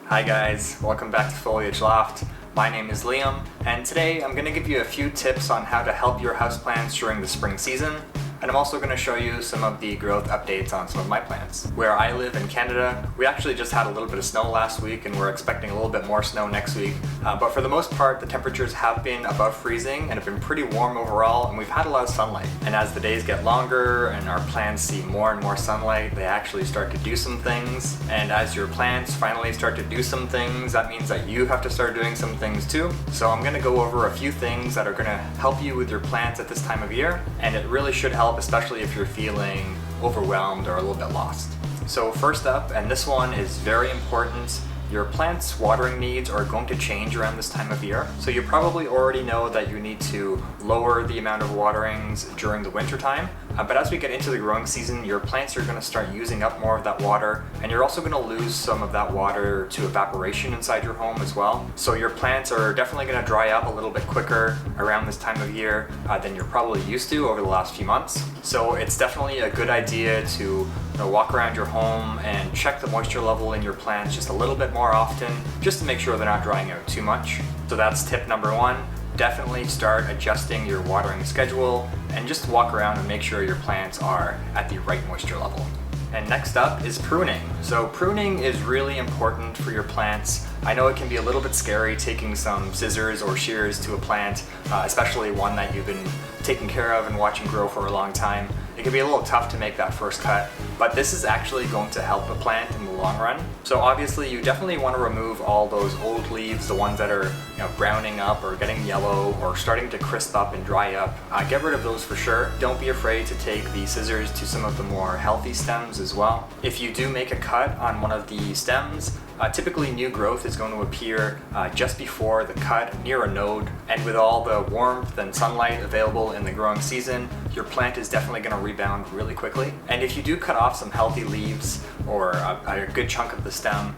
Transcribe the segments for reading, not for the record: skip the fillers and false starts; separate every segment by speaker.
Speaker 1: Hi guys, welcome back to Foliage Loft. My name is Liam, and today I'm going to give you a few tips on how to help your houseplants during the spring season. And I'm also going to show you some of the growth updates on some of my plants. Where I live in Canada, we actually just had a little bit of snow last week and we're expecting a little bit more snow next week. But for the most part, the temperatures have been above freezing and have been pretty warm overall, and we've had a lot of sunlight. And as the days get longer and our plants see more and more sunlight, they actually start to do some things. And as your plants finally start to do some things, that means that you have to start doing some things too. So I'm going to go over a few things that are going to help you with your plants at this time of year, and it really should help, especially if you're feeling overwhelmed or a little bit lost. So first up, and this one is very important, your plants' watering needs are going to change around this time of year. So you probably already know that you need to lower the amount of waterings during the winter time. But as we get into the growing season, your plants are going to start using up more of that water, and you're also going to lose some of that water to evaporation inside your home as well. So your plants are definitely going to dry up a little bit quicker around this time of year than you're probably used to over the last few months. So it's definitely a good idea to walk around your home and check the moisture level in your plants just a little bit more often, just to make sure they're not drying out too much. So that's tip number one. Definitely start adjusting your watering schedule and just walk around and make sure your plants are at the right moisture level. And next up is pruning. So pruning is really important for your plants. I know it can be a little bit scary taking some scissors or shears to a plant, especially one that you've been taking care of and watching grow for a long time. It can be a little tough to make that first cut, but this is actually going to help a plant in the long run. So obviously you definitely want to remove all those old leaves, the ones that are browning up or getting yellow or starting to crisp up and dry up. Get rid of those for sure. Don't be afraid to take the scissors to some of the more healthy stems as well. If you do make a cut on one of the stems, typically new growth is going to appear just before the cut near a node, and with all the warmth and sunlight available in the growing season, your plant is definitely going to rebound really quickly. And if you do cut off some healthy leaves or a good chunk of the stem,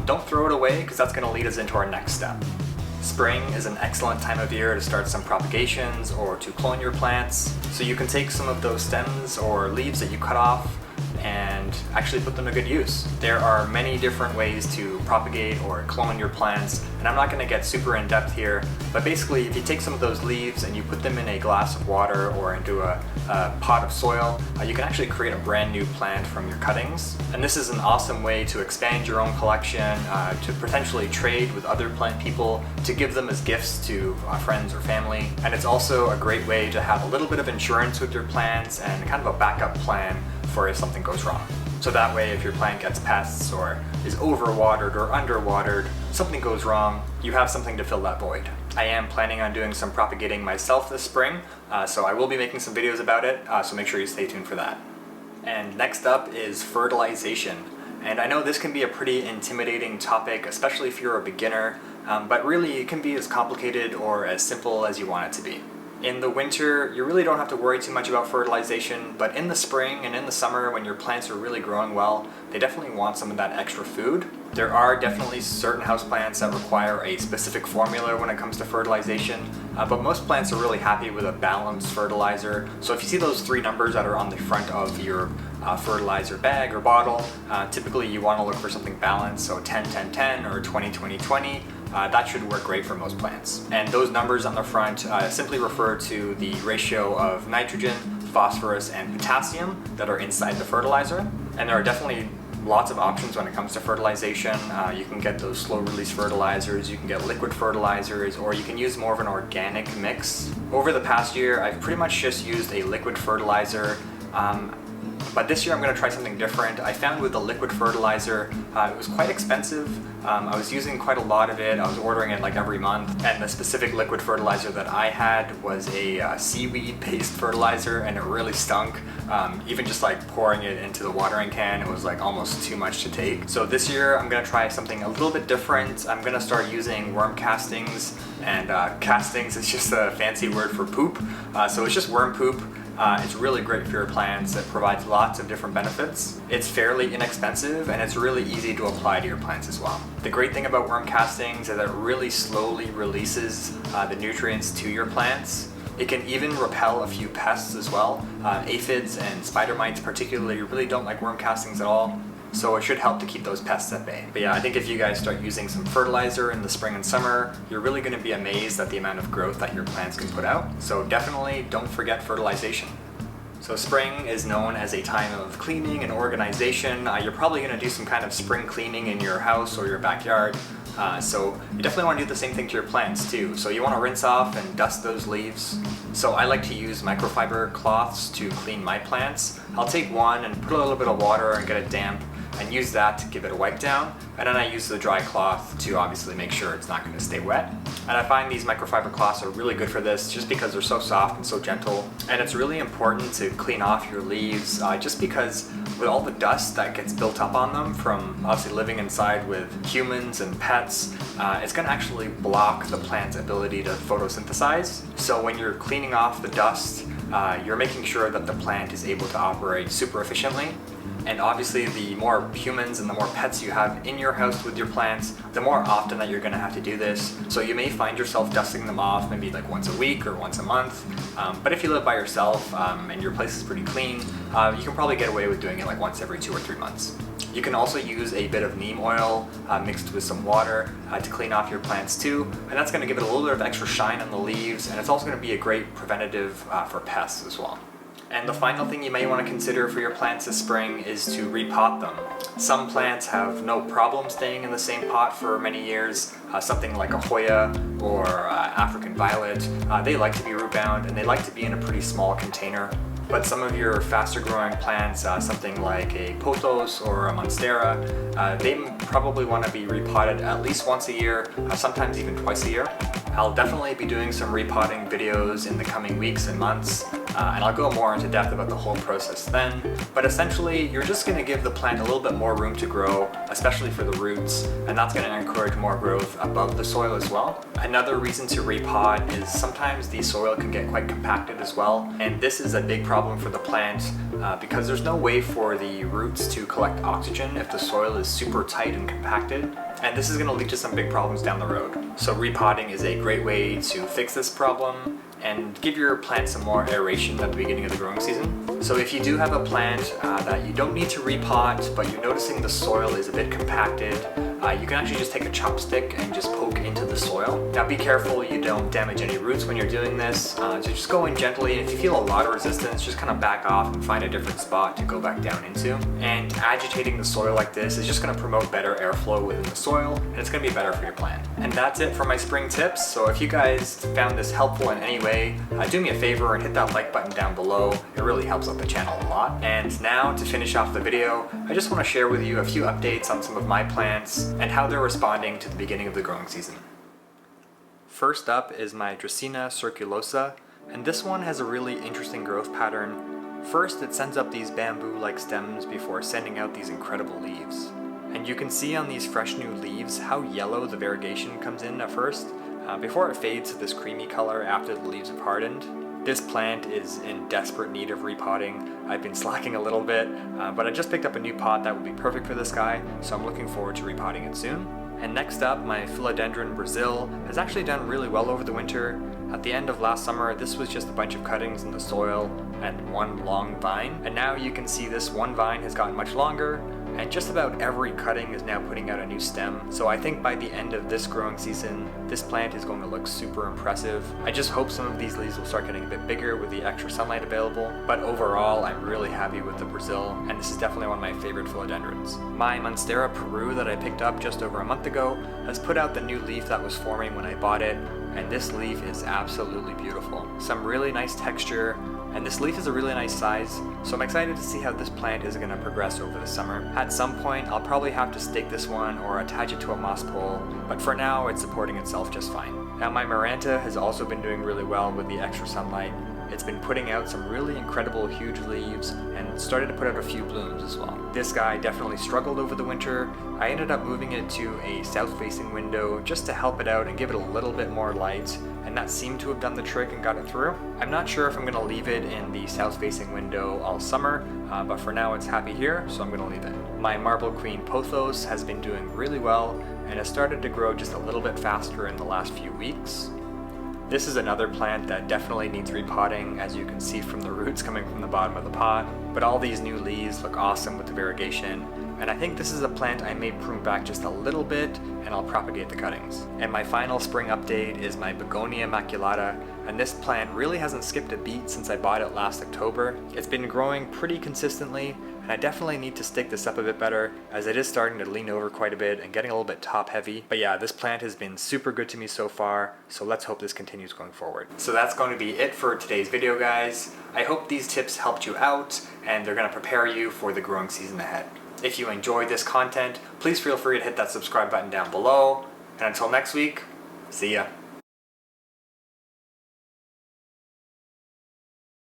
Speaker 1: don't throw it away, because that's going to lead us into our next step. Spring is an excellent time of year to start some propagations or to clone your plants. So you can take some of those stems or leaves that you cut off and actually put them to good use. There are many different ways to propagate or clone your plants, and I'm not going to get super in depth here, but basically if you take some of those leaves and you put them in a glass of water or into a pot of soil, you can actually create a brand new plant from your cuttings. And this is an awesome way to expand your own collection, to potentially trade with other plant people, to give them as gifts to friends or family. And it's also a great way to have a little bit of insurance with your plants and kind of a backup plan for if something goes wrong. So that way, if your plant gets pests or is overwatered or underwatered, something goes wrong, you have something to fill that void. I am planning on doing some propagating myself this spring, so I will be making some videos about it, so make sure you stay tuned for that. And next up is fertilization. And I know this can be a pretty intimidating topic, especially if you're a beginner, but really it can be as complicated or as simple as you want it to be. In the winter, you really don't have to worry too much about fertilization, but in the spring and in the summer, when your plants are really growing well, they definitely want some of that extra food. There are definitely certain houseplants that require a specific formula when it comes to fertilization, but most plants are really happy with a balanced fertilizer. So if you see those three numbers that are on the front of your fertilizer bag or bottle, typically you want to look for something balanced, so 10-10-10 or 20-20-20. That should work great for most plants. And those numbers on the front simply refer to the ratio of nitrogen, phosphorus, and potassium that are inside the fertilizer. And there are definitely lots of options when it comes to fertilization. You can get those slow release fertilizers, you can get liquid fertilizers, or you can use more of an organic mix. Over the past year, I've pretty much just used a liquid fertilizer. But this year I'm going to try something different. I found with the liquid fertilizer, it was quite expensive. I was using quite a lot of it. I was ordering it like every month. And the specific liquid fertilizer that I had was a seaweed-based fertilizer, and it really stunk. Even just like pouring it into the watering can, it was like almost too much to take. So this year I'm going to try something a little bit different. I'm going to start using worm castings, and castings is just a fancy word for poop. So it's just worm poop. It's really great for your plants. It provides lots of different benefits. It's fairly inexpensive, and it's really easy to apply to your plants as well. The great thing about worm castings is that it really slowly releases the nutrients to your plants. It can even repel a few pests as well. Aphids and spider mites particularly really don't like worm castings at all. so it should help to keep those pests at bay. But yeah, I think if you guys start using some fertilizer in the spring and summer, you're really going to be amazed at the amount of growth that your plants can put out. So definitely don't forget fertilization. So spring is known as a time of cleaning and organization. You're probably going to do some kind of spring cleaning in your house or your backyard. So you definitely want to do the same thing to your plants too. So you want to rinse off and dust those leaves. So I like to use microfiber cloths to clean my plants. I'll take one and put a little bit of water and get it damp and use that to give it a wipe down. And then I use the dry cloth to obviously make sure it's not going to stay wet. And I find these microfiber cloths are really good for this just because they're so soft and so gentle. And it's really important to clean off your leaves just because with all the dust that gets built up on them from obviously living inside with humans and pets, it's going to actually block the plant's ability to photosynthesize. So when you're cleaning off the dust, you're making sure that the plant is able to operate super efficiently. And obviously the more humans and the more pets you have in your house with your plants, the more often that you're going to have to do this. So you may find yourself dusting them off maybe like once a week or once a month. But if you live by yourself and your place is pretty clean, you can probably get away with doing it like once every 2 or 3 months. You can also use a bit of neem oil mixed with some water to clean off your plants too, and that's going to give it a little bit of extra shine on the leaves, and it's also going to be a great preventative for pests as well. And the final thing you may want to consider for your plants this spring is to repot them. Some plants have no problem staying in the same pot for many years. Something like a Hoya or African Violet, they like to be root bound and they like to be in a pretty small container. But some of your faster growing plants, something like a pothos or a monstera, they probably want to be repotted at least once a year, sometimes even twice a year. I'll definitely be doing some repotting videos in the coming weeks and months, and I'll go more into depth about the whole process then. But essentially, you're just going to give the plant a little bit more room to grow, especially for the roots, and that's going to encourage more growth above the soil as well. Another reason to repot is sometimes the soil can get quite compacted as well, and this is a big problem for the plant because there's no way for the roots to collect oxygen if the soil is super tight and compacted, and this is going to lead to some big problems down the road. So repotting is a great way to fix this problem and give your plant some more aeration at the beginning of the growing season. So if you do have a plant that you don't need to repot, but you're noticing the soil is a bit compacted, you can actually just take a chopstick and just poke into the soil. Now be careful you don't damage any roots when you're doing this, so just go in gently, and if you feel a lot of resistance, just kind of back off and find a different spot to go back down into. And agitating the soil like this is just going to promote better airflow within the soil, and it's going to be better for your plant. And that's it for my spring tips. So if you guys found this helpful in any way, do me a favor and hit that like button down below. It really helps out the channel a lot. And now to finish off the video, I just want to share with you a few updates on some of my plants and how they're responding to the beginning of the growing season. First up is my Dracaena circulosa, and this one has a really interesting growth pattern. First, it sends up these bamboo-like stems before sending out these incredible leaves. And you can see on these fresh new leaves how yellow the variegation comes in at first, before it fades to this creamy color after the leaves have hardened. This plant is in desperate need of repotting. I've been slacking a little bit, but I just picked up a new pot that would be perfect for this guy, so I'm looking forward to repotting it soon. And next up, my Philodendron Brazil has actually done really well over the winter. At the end of last summer, this was just a bunch of cuttings in the soil and one long vine. And now you can see this one vine has gotten much longer, and just about every cutting is now putting out a new stem. So I think by the end of this growing season, this plant is going to look super impressive. I just hope some of these leaves will start getting a bit bigger with the extra sunlight available, but overall I'm really happy with the Brazil, and this is definitely one of my favorite philodendrons. My Monstera Peru that I picked up just over a month ago has put out the new leaf that was forming when I bought it, and this leaf is absolutely beautiful. Some really nice texture, and this leaf is a really nice size, so I'm excited to see how this plant is going to progress over the summer. At some point, I'll probably have to stake this one or attach it to a moss pole, but for now, it's supporting itself just fine. Now, my Maranta has also been doing really well with the extra sunlight. It's been putting out some really incredible huge leaves and started to put out a few blooms as well. This guy definitely struggled over the winter. I ended up moving it to a south-facing window just to help it out and give it a little bit more light, and that seemed to have done the trick and got it through. I'm not sure if I'm going to leave it in the south-facing window all summer, but for now it's happy here, so I'm going to leave it. My Marble Queen Pothos has been doing really well and has started to grow just a little bit faster in the last few weeks. This is another plant that definitely needs repotting, as you can see from the roots coming from the bottom of the pot, but all these new leaves look awesome with the variegation, and I think this is a plant I may prune back just a little bit and I'll propagate the cuttings. And my final spring update is my Begonia maculata, and this plant really hasn't skipped a beat since I bought it last October. It's been growing pretty consistently, and I definitely need to stick this up a bit better, as it is starting to lean over quite a bit and getting a little bit top heavy. But yeah, this plant has been super good to me so far, so let's hope this continues going forward. So that's going to be it for today's video, guys. I hope these tips helped you out, and they're going to prepare you for the growing season ahead. If you enjoyed this content, please feel free to hit that subscribe button down below, and until next week, see ya.